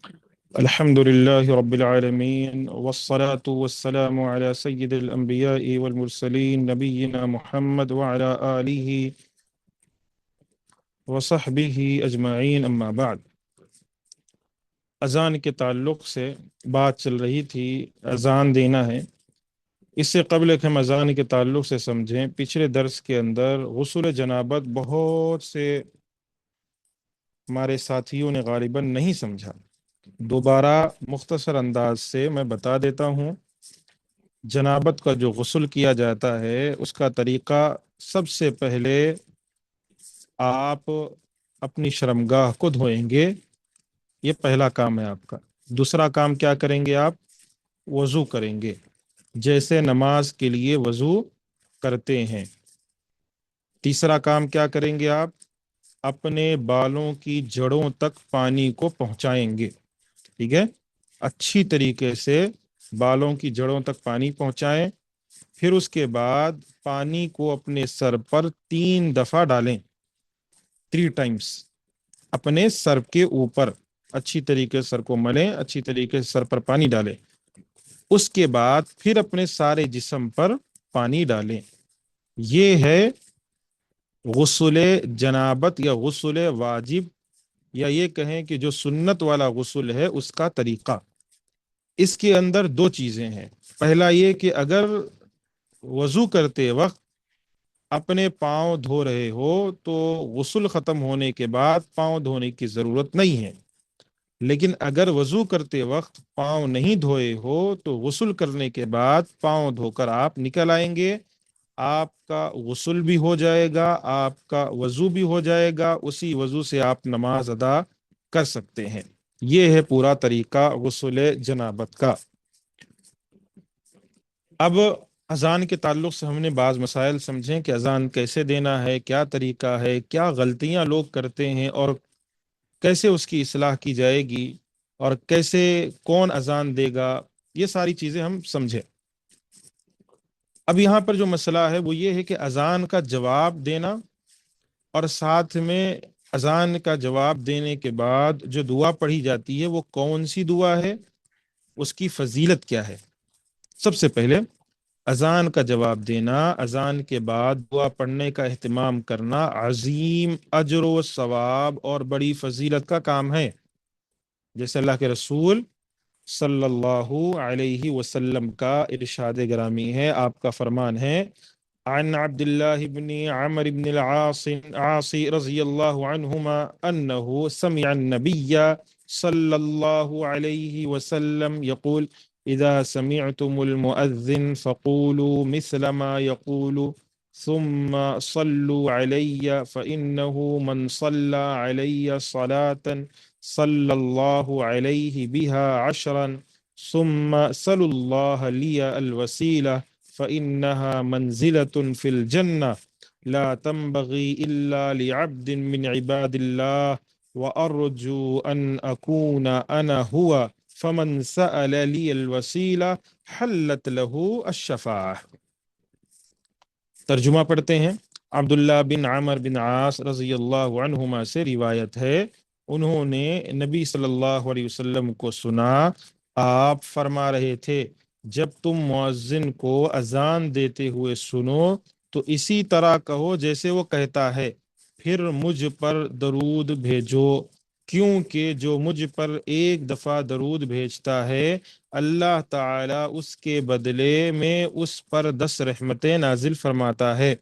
الحمد لله رب العالمين والصلاة والسلام على سيد الأنبياء والمرسلين نبينا محمد وعلى آله وصحبه أجمعين أما بعد۔ اذان کے تعلق سے بات چل رہی تھی، اذان دینا ہے۔ اس سے قبل کہ ہم اذان کے تعلق سے سمجھیں، پچھلے درس کے اندر غسل جنابت بہت سے ہمارے ساتھیوں نے غالباً نہیں سمجھا۔ دوبارہ مختصر انداز سے میں بتا دیتا ہوں۔ جنابت کا جو غسل کیا جاتا ہے اس کا طریقہ، سب سے پہلے آپ اپنی شرمگاہ کو دھوئیں گے، یہ پہلا کام ہے آپ کا۔ دوسرا کام کیا کریں گے؟ آپ وضو کریں گے، جیسے نماز کے لیے وضو کرتے ہیں۔ تیسرا کام کیا کریں گے؟ آپ اپنے بالوں کی جڑوں تک پانی کو پہنچائیں گے، ٹھیک ہے؟ اچھی طریقے سے بالوں کی جڑوں تک پانی پہنچائیں۔ پھر اس کے بعد پانی کو اپنے سر پر 3 دفعہ ڈالیں، 3 ٹائمز اپنے سر کے اوپر اچھی طریقے سے سر کو ملیں، اچھی طریقے سے سر پر پانی ڈالیں۔ اس کے بعد پھر اپنے سارے جسم پر پانی ڈالیں۔ یہ ہے غسل جنابت یا غسل واجب، یا یہ کہیں کہ جو سنت والا غسل ہے اس کا طریقہ۔ اس کے اندر 2 چیزیں ہیں۔ پہلا یہ کہ اگر وضو کرتے وقت اپنے پاؤں دھو رہے ہو تو غسل ختم ہونے کے بعد پاؤں دھونے کی ضرورت نہیں ہے، لیکن اگر وضو کرتے وقت پاؤں نہیں دھوئے ہو تو غسل کرنے کے بعد پاؤں دھو کر آپ نکل آئیں گے، آپ کا غسل بھی ہو جائے گا، آپ کا وضو بھی ہو جائے گا، اسی وضو سے آپ نماز ادا کر سکتے ہیں۔ یہ ہے پورا طریقہ غسل جنابت کا۔ اب اذان کے تعلق سے ہم نے بعض مسائل سمجھیں کہ اذان کیسے دینا ہے، کیا طریقہ ہے، کیا غلطیاں لوگ کرتے ہیں اور کیسے اس کی اصلاح کی جائے گی، اور کیسے کون اذان دے گا، یہ ساری چیزیں ہم سمجھیں۔ اب یہاں پر جو مسئلہ ہے وہ یہ ہے کہ اذان کا جواب دینا، اور ساتھ میں اذان کا جواب دینے کے بعد جو دعا پڑھی جاتی ہے وہ کون سی دعا ہے، اس کی فضیلت کیا ہے۔ سب سے پہلے اذان کا جواب دینا، اذان کے بعد دعا پڑھنے کا اہتمام کرنا عظیم اجر و ثواب اور بڑی فضیلت کا کام ہے۔ جیسے اللہ کے رسول صلی اللہ علیہ وسلم کا ارشاد گرامی ہے، آپ کا فرمان ہے، عن عبد الله بن عمرو بن العاص رضي الله عنهما أنه سمع النبي صلى الله عليه وسلم يقول إذا سمعتم المؤذن فقولوا مثل ما يقول ثم صلوا علي فإنه من صلى علي صلاة صلى الله عليه بها 10 ثم صلوا الله لي الوسيلة فإنها منزلة في الجنة لا تنبغي إلا لعبد من عباد الله وأرجو أن أكون أنا هو فمن سأل لي الوسيلة حلت له الشفاعة۔ ترجمہ پڑھتے ہیں۔ عبداللہ بن عمر بن عاص رضی اللہ عنہما سے روایت ہے، انہوں نے نبی صلی اللہ علیہ وسلم کو سنا، آپ فرما رہے تھے، جب تم مؤذن کو اذان دیتے ہوئے سنو تو اسی طرح کہو جیسے وہ کہتا ہے، پھر مجھ پر درود بھیجو، کیونکہ جو مجھ پر ایک دفعہ درود بھیجتا ہے اللہ تعالی اس کے بدلے میں اس پر 10 رحمتیں نازل فرماتا ہے۔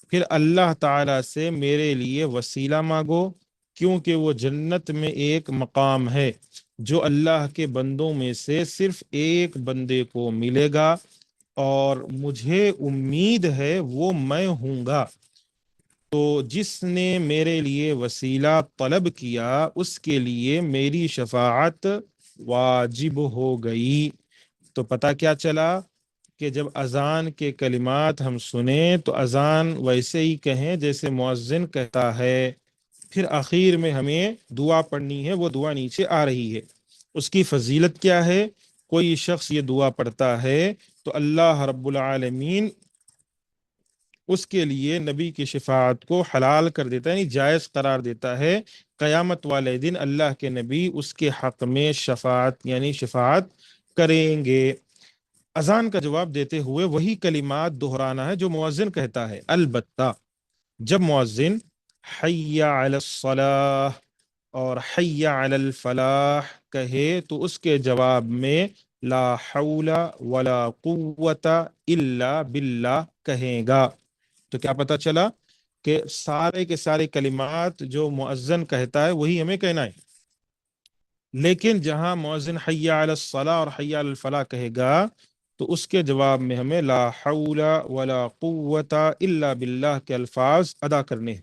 پھر اللہ تعالی سے میرے لیے وسیلہ مانگو، کیونکہ وہ جنت میں ایک مقام ہے جو اللہ کے بندوں میں سے صرف ایک بندے کو ملے گا، اور مجھے امید ہے وہ میں ہوں گا۔ تو جس نے میرے لیے وسیلہ طلب کیا اس کے لیے میری شفاعت واجب ہو گئی۔ تو پتہ کیا چلا کہ جب اذان کے کلمات ہم سنیں تو اذان ویسے ہی کہیں جیسے مؤذن کہتا ہے، پھر آخر میں ہمیں دعا پڑھنی ہے، وہ دعا نیچے آ رہی ہے۔ اس کی فضیلت کیا ہے؟ کوئی شخص یہ دعا پڑھتا ہے تو اللہ رب العالمین اس کے لیے نبی کی شفاعت کو حلال کر دیتا ہے، یعنی جائز قرار دیتا ہے قیامت والے دن اللہ کے نبی اس کے حق میں شفاعت یعنی شفاعت کریں گے۔ اذان کا جواب دیتے ہوئے وہی کلمات دہرانا ہے جو مؤذن کہتا ہے، البتہ جب مؤذن حی علی الصلاح اور حی علی الفلاح کہے تو اس کے جواب میں لا حول ولا قوت الا باللہ کہے گا۔ تو کیا پتہ چلا کہ سارے کے سارے کلمات جو مؤذن کہتا ہے وہی ہمیں کہنا ہے، لیکن جہاں مؤذن حی علی الصلاح اور حی علی الفلاح کہے گا تو اس کے جواب میں ہمیں لا حول ولا قوت الا باللہ کے الفاظ ادا کرنے ہیں۔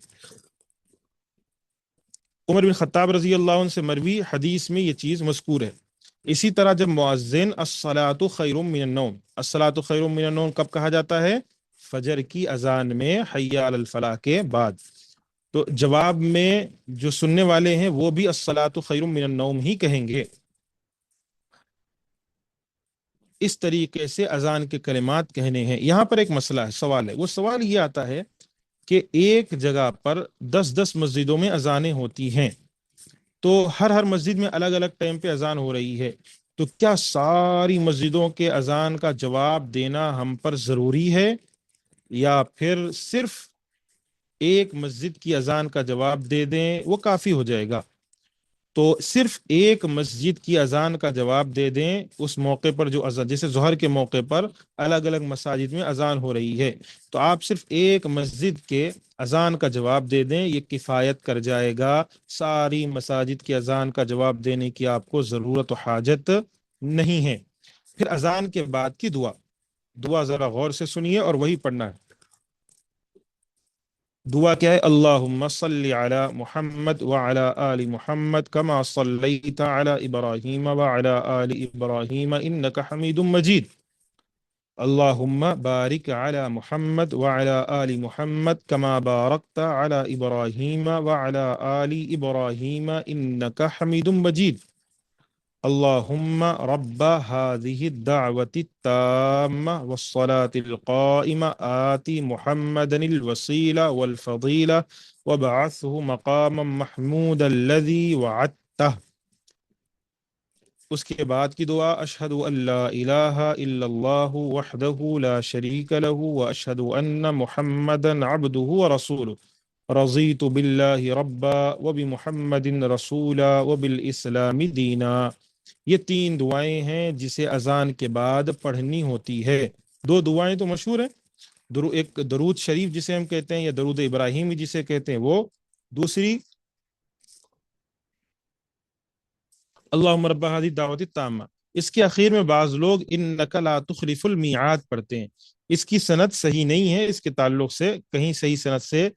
عمر بن خطاب رضی اللہ عنہ سے مروی حدیث میں یہ چیز مذکور ہے۔ اسی طرح جب مؤذن الصلاۃ خیر من النوم، الصلاۃ خیر من النوم کب کہا جاتا ہے؟ فجر کی اذان میں حی علی الفلاح کے بعد۔ تو جواب میں جو سننے والے ہیں وہ بھی الصلاۃ خیر من النوم ہی کہیں گے۔ اس طریقے سے اذان کے کلمات کہنے ہیں۔ یہاں پر ایک مسئلہ ہے، سوال ہے، وہ سوال یہ آتا ہے کہ ایک جگہ پر 10 مسجدوں میں اذانیں ہوتی ہیں، تو ہر مسجد میں الگ الگ ٹائم پہ اذان ہو رہی ہے، تو کیا ساری مسجدوں کے اذان کا جواب دینا ہم پر ضروری ہے، یا پھر صرف ایک مسجد کی اذان کا جواب دے دیں وہ کافی ہو جائے گا؟ تو صرف ایک مسجد کی اذان کا جواب دے دیں اس موقع پر جو اذان، جیسے ظہر کے موقع پر الگ الگ مساجد میں اذان ہو رہی ہے، تو آپ صرف ایک مسجد کے اذان کا جواب دے دیں، یہ کفایت کر جائے گا، ساری مساجد کی اذان کا جواب دینے کی آپ کو ضرورت و حاجت نہیں ہے۔ پھر اذان کے بعد کی دعا ذرا غور سے سنیے اور وہی پڑھنا ہے۔ دعا کیا ہے؟ اللہم صلی علی محمد وعلی آل محمد کما صلیت علی ابراہیم وعلی آل ابراہیم انک حمید مجید۔ اللہم بارک علی محمد وعلی آل محمد کما بارکت علی ابراہیم وعلی آل ابراہیم انک حمید مجید۔ اللهم رب هذه الدعوة التامة والصلاة القائمة آت محمدا الوسيلة والفضيلة وابعثه مقاما محمودا الذي وعدته۔ اس کے بعد کی دعا اشہد ان لا الہ الا اللہ وحدہ لا شریک لہ واشہد ان محمدا عبدہ ورسولہ رضیت باللہ ربا وبمحمد رسولا وبالاسلام دینا۔ یہ 3 دعائیں ہیں جسے اذان کے بعد پڑھنی ہوتی ہے۔ 2 دعائیں تو مشہور ہیں، ایک درود شریف جسے ہم کہتے ہیں یا درود ابراہیمی جسے کہتے ہیں وہ، دوسری اللہم رب هذه الدعوۃ التامہ۔ اس کے اخیر میں بعض لوگ انک لا تخلف المیعاد پڑھتے ہیں، اس کی سند صحیح نہیں ہے، اس کے تعلق سے کہیں صحیح سند سے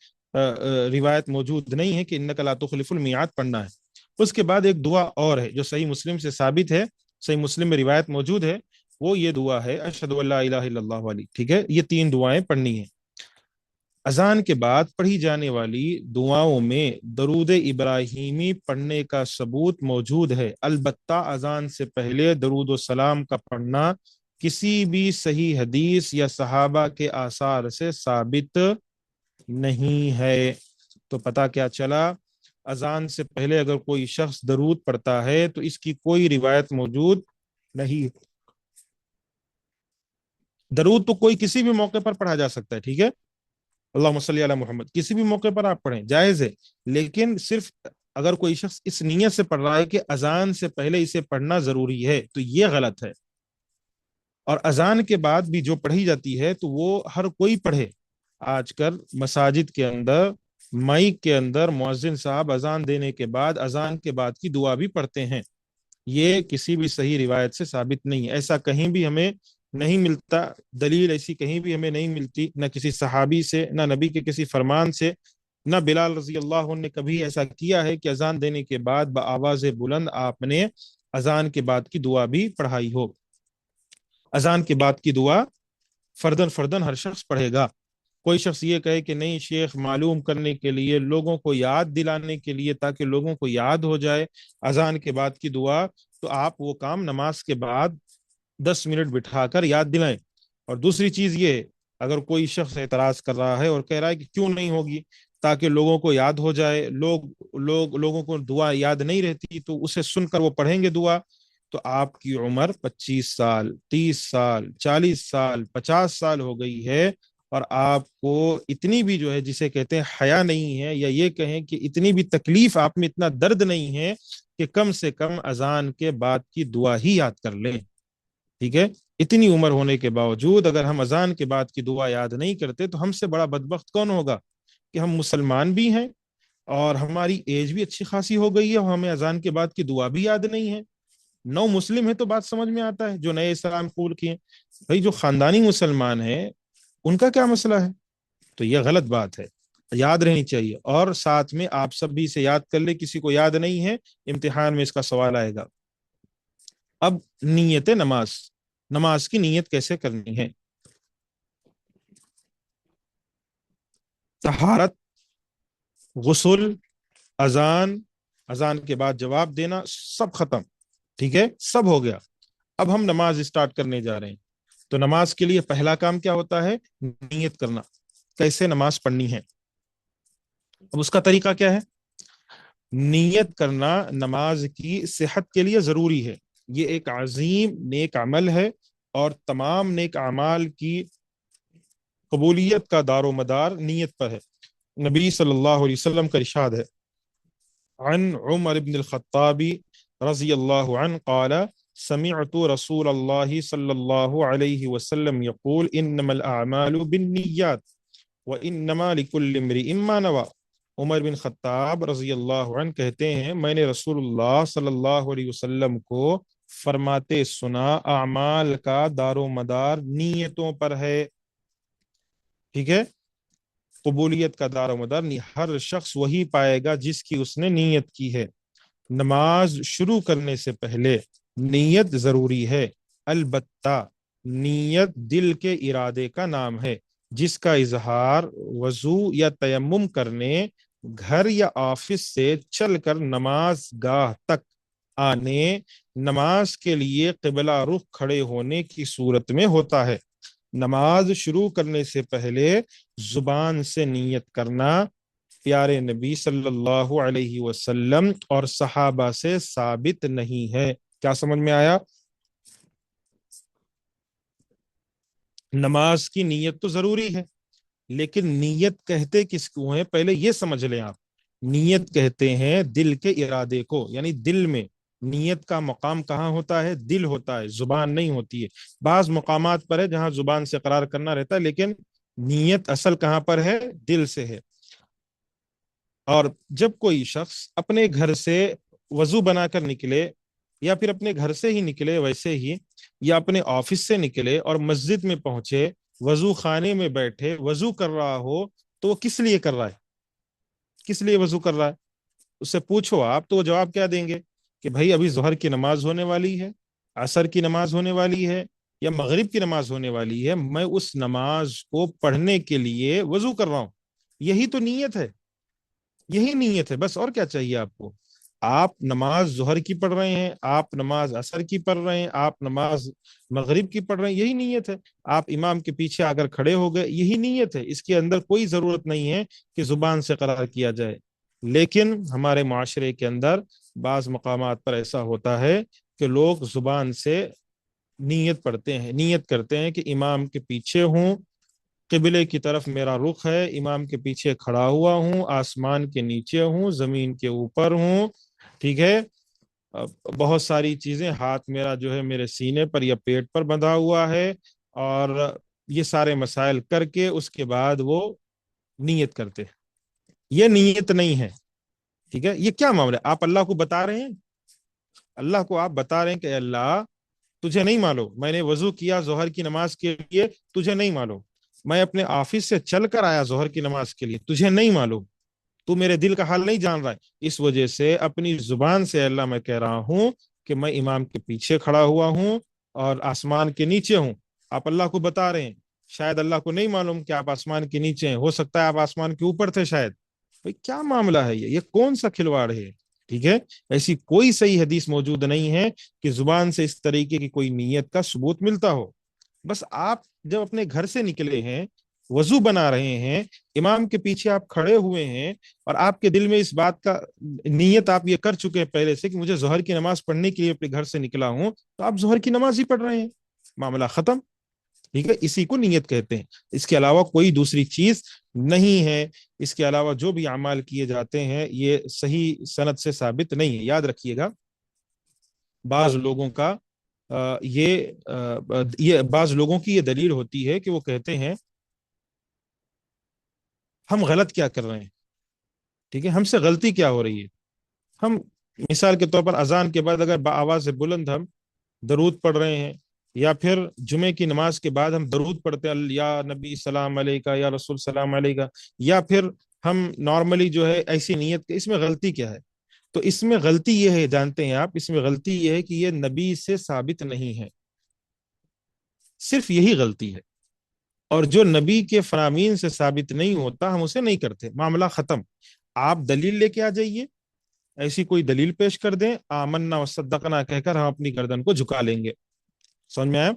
روایت موجود نہیں ہے کہ انک لا تخلف المیعاد پڑھنا ہے۔ اس کے بعد ایک دعا اور ہے جو صحیح مسلم سے ثابت ہے، صحیح مسلم میں روایت موجود ہے، وہ یہ دعا ہے اشہد ان لا الہ الا اللہ والی، ٹھیک ہے؟ یہ 3 دعائیں پڑھنی ہیں۔ اذان کے بعد پڑھی جانے والی دعاؤں میں درود ابراہیمی پڑھنے کا ثبوت موجود ہے، البتہ اذان سے پہلے درود و سلام کا پڑھنا کسی بھی صحیح حدیث یا صحابہ کے آثار سے ثابت نہیں ہے۔ تو پتہ کیا چلا؟ اذان سے پہلے اگر کوئی شخص درود پڑھتا ہے تو اس کی کوئی روایت موجود نہیں۔ درود تو کوئی کسی بھی موقع پر پڑھا جا سکتا ہے، ٹھیک ہے؟ اللہم صلی علی محمد کسی بھی موقع پر آپ پڑھیں، جائز ہے، لیکن صرف اگر کوئی شخص اس نیت سے پڑھ رہا ہے کہ اذان سے پہلے اسے پڑھنا ضروری ہے تو یہ غلط ہے۔ اور اذان کے بعد بھی جو پڑھی جاتی ہے تو وہ ہر کوئی پڑھے۔ آج کل مساجد کے اندر مائک کے اندر مؤذن صاحب اذان دینے کے بعد اذان کے بعد کی دعا بھی پڑھتے ہیں، یہ کسی بھی صحیح روایت سے ثابت نہیں ہے، ایسا کہیں بھی ہمیں نہیں ملتا، دلیل ایسی کہیں بھی ہمیں نہیں ملتی، نہ کسی صحابی سے، نہ نبی کے کسی فرمان سے، نہ بلال رضی اللہ عنہ نے کبھی ایسا کیا ہے کہ اذان دینے کے بعد بآواز بلند آپ نے اذان کے بعد کی دعا بھی پڑھائی ہو۔ اذان کے بعد کی دعا فردن فردن ہر شخص پڑھے گا۔ کوئی شخص یہ کہے کہ نہیں شیخ معلوم کرنے کے لیے، لوگوں کو یاد دلانے کے لیے، تاکہ لوگوں کو یاد ہو جائے اذان کے بعد کی دعا، تو آپ وہ کام نماز کے بعد 10 منٹ بٹھا کر یاد دلائیں۔ اور دوسری چیز یہ، اگر کوئی شخص اعتراض کر رہا ہے اور کہہ رہا ہے کہ کیوں نہیں ہوگی، تاکہ لوگوں کو یاد ہو جائے. لوگوں کو دعا یاد نہیں رہتی تو اسے سن کر وہ پڑھیں گے دعا. تو آپ کی عمر 25 سال، 30 سال، 40 سال، 50 سال ہو گئی ہے، اور آپ کو اتنی بھی جو ہے جسے کہتے ہیں حیا نہیں ہے، یا یہ کہیں کہ اتنی بھی تکلیف آپ میں، اتنا درد نہیں ہے کہ کم سے کم اذان کے بعد کی دعا ہی یاد کر لیں. ٹھیک ہے. اتنی عمر ہونے کے باوجود اگر ہم اذان کے بعد کی دعا یاد نہیں کرتے تو ہم سے بڑا بدبخت کون ہوگا کہ ہم مسلمان بھی ہیں اور ہماری ایج بھی اچھی خاصی ہو گئی ہے اور ہمیں اذان کے بعد کی دعا بھی یاد نہیں ہے. نو مسلم ہے تو بات سمجھ میں آتا ہے، جو نئے اسلام قبول کیے. بھائی جو خاندانی مسلمان ہیں ان کا کیا مسئلہ ہے؟ تو یہ غلط بات ہے، یاد رہنی چاہیے. اور ساتھ میں آپ سب بھی اسے یاد کر لے، کسی کو یاد نہیں ہے امتحان میں اس کا سوال آئے گا. اب نیت نماز، نماز کی نیت کیسے کرنی ہے؟ طہارت، غسل، اذان، اذان کے بعد جواب دینا، سب ختم. ٹھیک ہے، سب ہو گیا. اب ہم نماز اسٹارٹ کرنے جا رہے ہیں. تو نماز کے لیے پہلا کام کیا ہوتا ہے؟ نیت کرنا. کیسے نماز پڑھنی ہے؟ اب اس کا طریقہ کیا ہے؟ نیت کرنا نماز کی صحت کے لیے ضروری ہے. یہ ایک عظیم نیک عمل ہے، اور تمام نیک اعمال کی قبولیت کا دار و مدار نیت پر ہے. نبی صلی اللہ علیہ وسلم کا ارشاد ہے، عن عمر بن الخطاب رضی اللہ عنہ قال سمعت رسول اللہ صلی اللہ علیہ وسلم یقول انما الاعمال بالنیات وانما لکل امرئ ما نوى. عمر بن خطاب رضی اللہ عنہ کہتے ہیں میں نے رسول اللہ صلی اللہ علیہ وسلم کو فرماتے سنا اعمال کا دار و مدار نیتوں پر ہے. ٹھیک ہے. قبولیت کا دار و مدار ہر شخص وہی پائے گا جس کی اس نے نیت کی ہے. نماز شروع کرنے سے پہلے نیت ضروری ہے. البتہ نیت دل کے ارادے کا نام ہے جس کا اظہار وضو یا تیمم کرنے، گھر یا آفس سے چل کر نماز گاہ تک آنے، نماز کے لیے قبلہ رخ کھڑے ہونے کی صورت میں ہوتا ہے. نماز شروع کرنے سے پہلے زبان سے نیت کرنا پیارے نبی صلی اللہ علیہ وسلم اور صحابہ سے ثابت نہیں ہے. کیا سمجھ میں آیا؟ نماز کی نیت تو ضروری ہے، لیکن نیت کہتے کس کو ہیں پہلے یہ سمجھ لیں آپ. نیت کہتے ہیں دل کے ارادے کو، یعنی دل میں. نیت کا مقام کہاں ہوتا ہے؟ دل ہوتا ہے، زبان نہیں ہوتی ہے. بعض مقامات پر ہے جہاں زبان سے اقرار کرنا رہتا ہے، لیکن نیت اصل کہاں پر ہے؟ دل سے ہے. اور جب کوئی شخص اپنے گھر سے وضو بنا کر نکلے، یا پھر اپنے گھر سے ہی نکلے ویسے ہی، یا اپنے آفس سے نکلے اور مسجد میں پہنچے، وضو خانے میں بیٹھے وضو کر رہا ہو، تو وہ کس لیے کر رہا ہے؟ کس لیے وضو کر رہا ہے؟ اس سے پوچھو آپ تو وہ جواب کیا دیں گے کہ بھائی ابھی ظہر کی نماز ہونے والی ہے، عصر کی نماز ہونے والی ہے، یا مغرب کی نماز ہونے والی ہے، میں اس نماز کو پڑھنے کے لیے وضو کر رہا ہوں. یہی تو نیت ہے، یہی نیت ہے بس. اور کیا چاہیے آپ کو؟ آپ نماز ظہر کی پڑھ رہے ہیں، آپ نماز عصر کی پڑھ رہے ہیں، آپ نماز مغرب کی پڑھ رہے ہیں، یہی نیت ہے. آپ امام کے پیچھے آ کر کھڑے ہو گئے، یہی نیت ہے. اس کے اندر کوئی ضرورت نہیں ہے کہ زبان سے قرار کیا جائے. لیکن ہمارے معاشرے کے اندر بعض مقامات پر ایسا ہوتا ہے کہ لوگ زبان سے نیت پڑھتے ہیں، نیت کرتے ہیں کہ امام کے پیچھے ہوں، قبلے کی طرف میرا رخ ہے، امام کے پیچھے کھڑا ہوا ہوں، آسمان کے نیچے ہوں، زمین کے اوپر ہوں. ٹھیک ہے. بہت ساری چیزیں، ہاتھ میرا جو ہے میرے سینے پر یا پیٹ پر بندھا ہوا ہے، اور یہ سارے مسائل کر کے اس کے بعد وہ نیت کرتے ہیں. یہ نیت نہیں ہے. ٹھیک ہے. یہ کیا معاملہ ہے؟ آپ اللہ کو بتا رہے ہیں، اللہ کو آپ بتا رہے ہیں کہ اللہ تجھے نہیں معلوم، میں نے وضو کیا ظہر کی نماز کے لیے، تجھے نہیں معلوم. میں اپنے آفس سے چل کر آیا ظہر کی نماز کے لیے، تجھے نہیں معلوم. تو میرے دل کا حال نہیں جان رہا ہے. اس وجہ سے اپنی زبان سے اللہ میں کہہ رہا ہوں کہ میں امام کے پیچھے کھڑا ہوا ہوں اور آسمان کے نیچے ہوں. آپ اللہ کو بتا رہے ہیں. شاید اللہ کو نہیں معلوم کہ آپ آسمان کے نیچے ہیں، ہو سکتا ہے آپ آسمان کے اوپر تھے شاید. بھائی کیا معاملہ ہے؟ یہ کون سا کھلواڑ ہے؟ ٹھیک ہے. ایسی کوئی صحیح حدیث موجود نہیں ہے کہ زبان سے اس طریقے کی کوئی نیت کا ثبوت ملتا ہو. بس آپ جب اپنے گھر سے نکلے ہیں وضو بنا رہے ہیں، امام کے پیچھے آپ کھڑے ہوئے ہیں، اور آپ کے دل میں اس بات کا نیت آپ یہ کر چکے ہیں پہلے سے کہ مجھے ظہر کی نماز پڑھنے کے لیے اپنے گھر سے نکلا ہوں، تو آپ ظہر کی نماز ہی پڑھ رہے ہیں، معاملہ ختم. ٹھیک ہے، اسی کو نیت کہتے ہیں. اس کے علاوہ کوئی دوسری چیز نہیں ہے. اس کے علاوہ جو بھی اعمال کیے جاتے ہیں یہ صحیح سند سے ثابت نہیں ہے. یاد رکھیے گا، بعض لوگوں کا یہ بعض لوگوں کی یہ دلیل ہوتی ہے کہ وہ کہتے ہیں ہم غلط کیا کر رہے ہیں، ٹھیک ہے، ہم سے غلطی کیا ہو رہی ہے. ہم مثال کے طور پر اذان کے بعد اگر بآواز بلند ہم درود پڑھ رہے ہیں، یا پھر جمعے کی نماز کے بعد ہم درود پڑھتے ہیں، یا نبی سلام علیکہ، یا رسول سلام علیکہ، یا پھر ہم نارملی جو ہے ایسی نیت کہ اس میں غلطی کیا ہے؟ تو اس میں غلطی یہ ہے، جانتے ہیں آپ، اس میں غلطی یہ ہے کہ یہ نبی سے ثابت نہیں ہے، صرف یہی غلطی ہے. اور جو نبی کے فرامین سے ثابت نہیں ہوتا ہم اسے نہیں کرتے، معاملہ ختم. آپ دلیل لے کے آ جائیے، ایسی کوئی دلیل پیش کر دیں، آمنا وصدقنا کہہ کر ہم اپنی گردن کو جھکا لیں گے. سمجھ میں آیا؟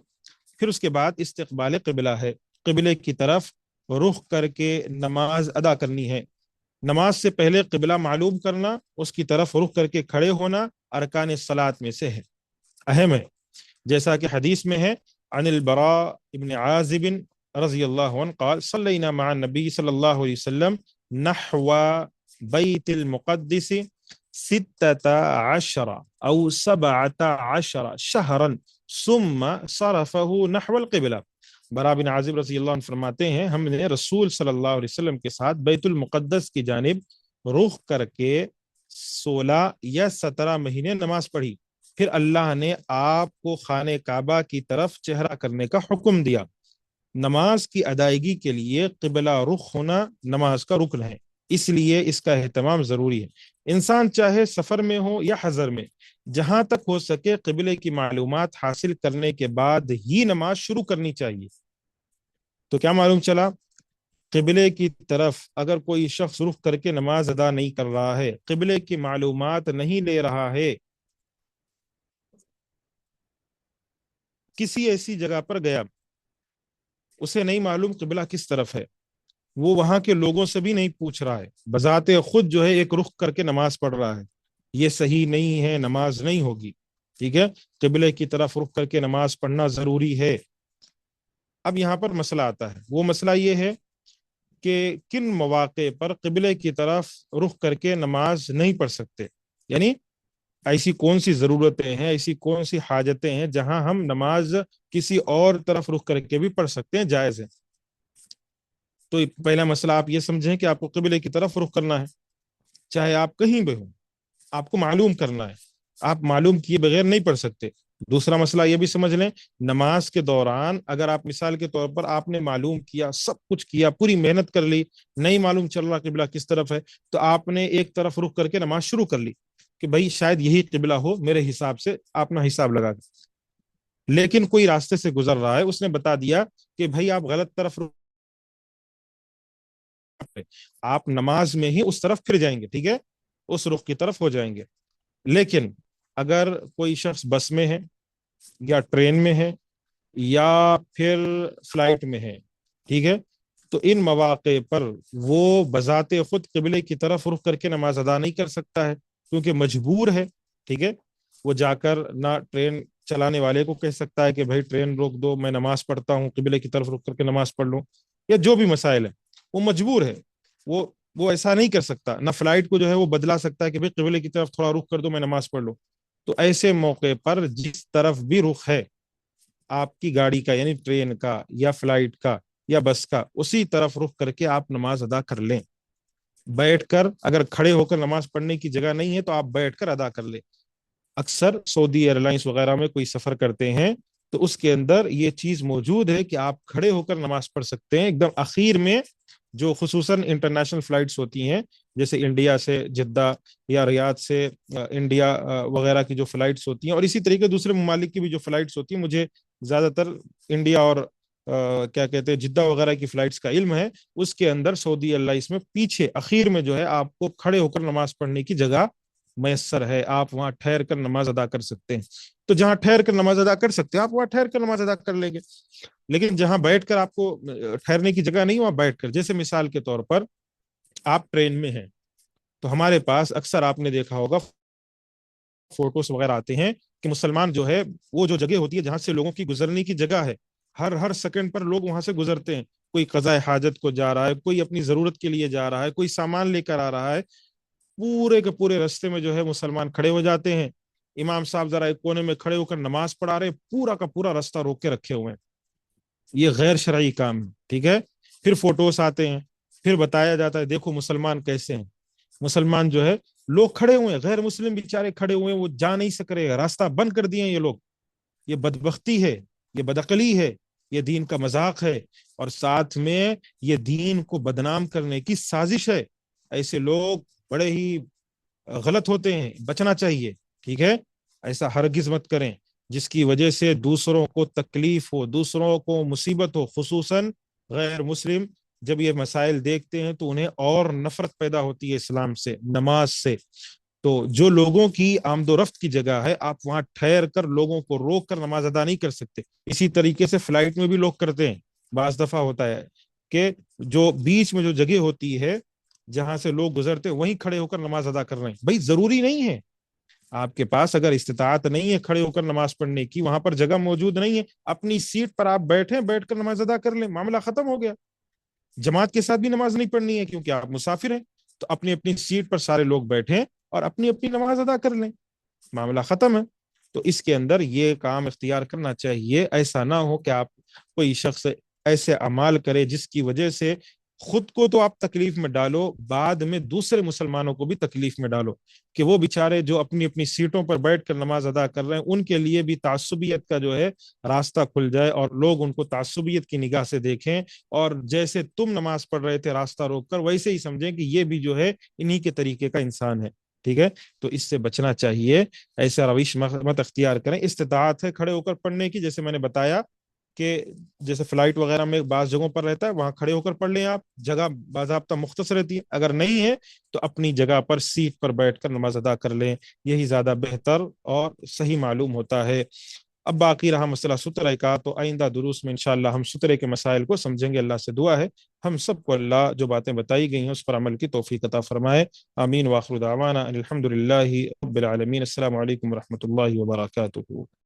پھر اس کے بعد استقبال قبلہ ہے، قبلے کی طرف رخ کر کے نماز ادا کرنی ہے. نماز سے پہلے قبلہ معلوم کرنا، اس کی طرف رخ کر کے کھڑے ہونا ارکان الصلاۃ میں سے ہے، اہم ہے. جیسا کہ حدیث میں ہے، عن البراء ابن عازب رضی اللہ عنہ قال صلینا مع النبی صلی اللہ علیہ وسلم نحو بیت المقدس 16 او 17 شہرا ثم صرفه نحو القبلہ. برا بن عازب رضی اللہ عنہ فرماتے ہیں ہم نے رسول صلی اللہ علیہ وسلم کے ساتھ بیت المقدس کی جانب رخ کر کے 16 یا 17 مہینے نماز پڑھی. پھر اللہ نے آپ کو خانہ کعبہ کی طرف چہرہ کرنے کا حکم دیا. نماز کی ادائیگی کے لیے قبلہ رخ ہونا نماز کا رکن ہے، اس لیے اس کا اہتمام ضروری ہے. انسان چاہے سفر میں ہو یا حضر میں، جہاں تک ہو سکے قبلے کی معلومات حاصل کرنے کے بعد ہی نماز شروع کرنی چاہیے. تو کیا معلوم چلا؟ قبلے کی طرف اگر کوئی شخص رخ کر کے نماز ادا نہیں کر رہا ہے، قبلے کی معلومات نہیں لے رہا ہے، کسی ایسی جگہ پر گیا، اسے نہیں معلوم قبلہ کس طرف ہے، وہ وہاں کے لوگوں سے بھی نہیں پوچھ رہا ہے، بذات خود جو ہے ایک رخ کر کے نماز پڑھ رہا ہے، یہ صحیح نہیں ہے، نماز نہیں ہوگی. ٹھیک ہے، قبلے کی طرف رخ کر کے نماز پڑھنا ضروری ہے. اب یہاں پر مسئلہ آتا ہے، وہ مسئلہ یہ ہے کہ کن مواقع پر قبلے کی طرف رخ کر کے نماز نہیں پڑھ سکتے، یعنی ایسی کون سی ضرورتیں ہیں، ایسی کون سی حاجتیں ہیں جہاں ہم نماز کسی اور طرف رخ کر کے بھی پڑھ سکتے ہیں، جائز ہے. تو پہلا مسئلہ آپ یہ سمجھیں کہ آپ کو قبلے کی طرف رخ کرنا ہے، چاہے آپ کہیں بھی ہوں، آپ کو معلوم کرنا ہے، آپ معلوم کیے بغیر نہیں پڑھ سکتے. دوسرا مسئلہ یہ بھی سمجھ لیں، نماز کے دوران اگر آپ مثال کے طور پر آپ نے معلوم کیا، سب کچھ کیا، پوری محنت کر لی، نہیں معلوم چل رہا قبلہ کس طرف ہے، تو آپ نے ایک طرف رخ کر کے نماز شروع کر لی کہ بھائی شاید یہی قبلہ ہو میرے حساب سے، اپنا حساب لگا کے. لیکن کوئی راستے سے گزر رہا ہے، اس نے بتا دیا کہ بھائی آپ غلط طرف رخ، آپ نماز میں ہی اس طرف پھر جائیں گے، ٹھیک ہے، اس رخ کی طرف ہو جائیں گے. لیکن اگر کوئی شخص بس میں ہے یا ٹرین میں ہے یا پھر فلائٹ میں ہے، ٹھیک ہے، تو ان مواقع پر وہ بذات خود قبلے کی طرف رخ کر کے نماز ادا نہیں کر سکتا ہے، کیونکہ مجبور ہے. ٹھیک ہے، وہ جا کر نہ ٹرین چلانے والے کو کہہ سکتا ہے کہ بھائی ٹرین روک دو، میں نماز پڑھتا ہوں، قبلے کی طرف رخ کر کے نماز پڑھ لوں، یا جو بھی مسائل ہے، وہ مجبور ہے، وہ وہ ایسا نہیں کر سکتا. نہ فلائٹ کو جو ہے وہ بدلا سکتا ہے کہ بھائی قبلے کی طرف تھوڑا رخ کر دو، میں نماز پڑھ لوں. تو ایسے موقع پر جس طرف بھی رخ ہے آپ کی گاڑی کا، یعنی ٹرین کا یا فلائٹ کا یا بس کا، اسی طرف رخ کر کے آپ نماز ادا کر لیں. بیٹھ کر، اگر کھڑے ہو کر نماز پڑھنے کی جگہ نہیں ہے تو آپ بیٹھ کر ادا کر لیں. اکثر سعودی ایئر لائنس وغیرہ میں کوئی سفر کرتے ہیں تو اس کے اندر یہ چیز موجود ہے کہ آپ کھڑے ہو کر نماز پڑھ سکتے ہیں. ایک دم اخیر میں جو خصوصاً انٹرنیشنل فلائٹس ہوتی ہیں، جیسے انڈیا سے جدہ یا ریاض سے انڈیا وغیرہ کی جو فلائٹس ہوتی ہیں، اور اسی طریقے دوسرے ممالک کی بھی جو فلائٹس ہوتی ہیں، مجھے زیادہ تر انڈیا اور کیا کہتے ہیں جدہ وغیرہ کی فلائٹس کا علم ہے، اس کے اندر سعودی ایئر لائنس میں پیچھے اخیر میں جو ہے آپ کو کھڑے ہو کر نماز پڑھنے کی جگہ میسر ہے، آپ وہاں ٹھہر کر نماز ادا کر سکتے ہیں، تو جہاں ٹھہر کر نماز ادا کر سکتے ہیں آپ وہاں ٹھہر کر نماز ادا کر لیں گے۔ لیکن جہاں بیٹھ کر آپ کو ٹھہرنے کی جگہ نہیں، وہاں بیٹھ کر، جیسے مثال کے طور پر آپ ٹرین میں ہیں، تو ہمارے پاس اکثر آپ نے دیکھا ہوگا فوٹوز وغیرہ آتے ہیں کہ مسلمان جو ہے، وہ جو جگہ ہوتی ہے جہاں سے لوگوں کی گزرنے کی جگہ ہے، ہر ہر سیکنڈ پر لوگ وہاں سے گزرتے ہیں، کوئی قضاء حاجت کو جا رہا ہے، کوئی اپنی ضرورت کے لیے جا رہا ہے، کوئی سامان لے کر آ رہا ہے، پورے کے پورے رستے میں جو ہے مسلمان کھڑے ہو جاتے ہیں، امام صاحب ذرا ایک کونے میں کھڑے ہو کر نماز پڑھا رہے، پورا کا پورا راستہ روک کے رکھے ہوئے ہیں، یہ غیر شرعی کام ہے، ٹھیک ہے۔ پھر فوٹوز آتے ہیں، پھر بتایا جاتا ہے دیکھو مسلمان کیسے ہیں، مسلمان جو ہے لوگ کھڑے ہوئے ہیں، غیر مسلم بیچارے کھڑے ہوئے ہیں، وہ جا نہیں سک رہے، راستہ بند کر دیے ہیں یہ لوگ، یہ بدبختی ہے، یہ بدعقلی ہے، یہ دین کا مذاق ہے، اور ساتھ میں یہ دین کو بدنام کرنے کی سازش ہے۔ ایسے لوگ بڑے ہی غلط ہوتے ہیں، بچنا چاہیے، ٹھیک ہے۔ ایسا ہرگز مت کریں جس کی وجہ سے دوسروں کو تکلیف ہو، دوسروں کو مصیبت ہو، خصوصاً غیر مسلم جب یہ مسائل دیکھتے ہیں تو انہیں اور نفرت پیدا ہوتی ہے اسلام سے، نماز سے۔ تو جو لوگوں کی آمد و رفت کی جگہ ہے، آپ وہاں ٹھہر کر لوگوں کو روک کر نماز ادا نہیں کر سکتے۔ اسی طریقے سے فلائٹ میں بھی لوگ کرتے ہیں، بعض دفعہ ہوتا ہے کہ جو بیچ میں جو جگہ ہوتی ہے جہاں سے لوگ گزرتے ہیں وہیں کھڑے ہو کر نماز ادا کر رہے ہیں، بھائی ضروری نہیں ہے، آپ کے پاس اگر استطاعت نہیں ہے کھڑے ہو کر نماز پڑھنے کی، وہاں پر جگہ موجود نہیں ہے، اپنی سیٹ پر آپ بیٹھیں، بیٹھ کر نماز ادا کر لیں، معاملہ ختم ہو گیا۔ جماعت کے ساتھ بھی نماز نہیں پڑھنی ہے کیونکہ آپ مسافر ہیں، تو اپنی اپنی سیٹ پر سارے لوگ بیٹھیں اور اپنی اپنی نماز ادا کر لیں، معاملہ ختم ہے۔ تو اس کے اندر یہ کام اختیار کرنا چاہیے، ایسا نہ ہو کہ آپ کوئی شخص ایسے اعمال کرے جس کی وجہ سے خود کو تو آپ تکلیف میں ڈالو، بعد میں دوسرے مسلمانوں کو بھی تکلیف میں ڈالو، کہ وہ بیچارے جو اپنی اپنی سیٹوں پر بیٹھ کر نماز ادا کر رہے ہیں ان کے لیے بھی تعصبیت کا جو ہے راستہ کھل جائے، اور لوگ ان کو تعصبیت کی نگاہ سے دیکھیں، اور جیسے تم نماز پڑھ رہے تھے راستہ روک کر، ویسے ہی سمجھیں کہ یہ بھی جو ہے انہی کے طریقے کا انسان ہے، ٹھیک ہے۔ تو اس سے بچنا چاہیے، ایسا روش مت اختیار کریں۔ استطاعت ہے کھڑے ہو کر پڑھنے کی، جیسے میں نے بتایا کہ جیسے فلائٹ وغیرہ میں بعض جگہوں پر رہتا ہے وہاں کھڑے ہو کر پڑھ لیں، آپ جگہ باضابطہ مختصر رہتی ہے، اگر نہیں ہے تو اپنی جگہ پر سیٹ پر بیٹھ کر نماز ادا کر لیں، یہی زیادہ بہتر اور صحیح معلوم ہوتا ہے۔ اب باقی رہا مسئلہ سترے کا، تو آئندہ دروس میں انشاءاللہ ہم سترے کے مسائل کو سمجھیں گے۔ اللہ سے دعا ہے ہم سب کو اللہ جو باتیں بتائی گئی ہیں اس پر عمل کی توفیق عطا فرمائے، آمین۔ واخر دعوانا الحمد للہ رب العالمین۔ السلام علیکم ورحمۃ اللہ وبرکاتہ۔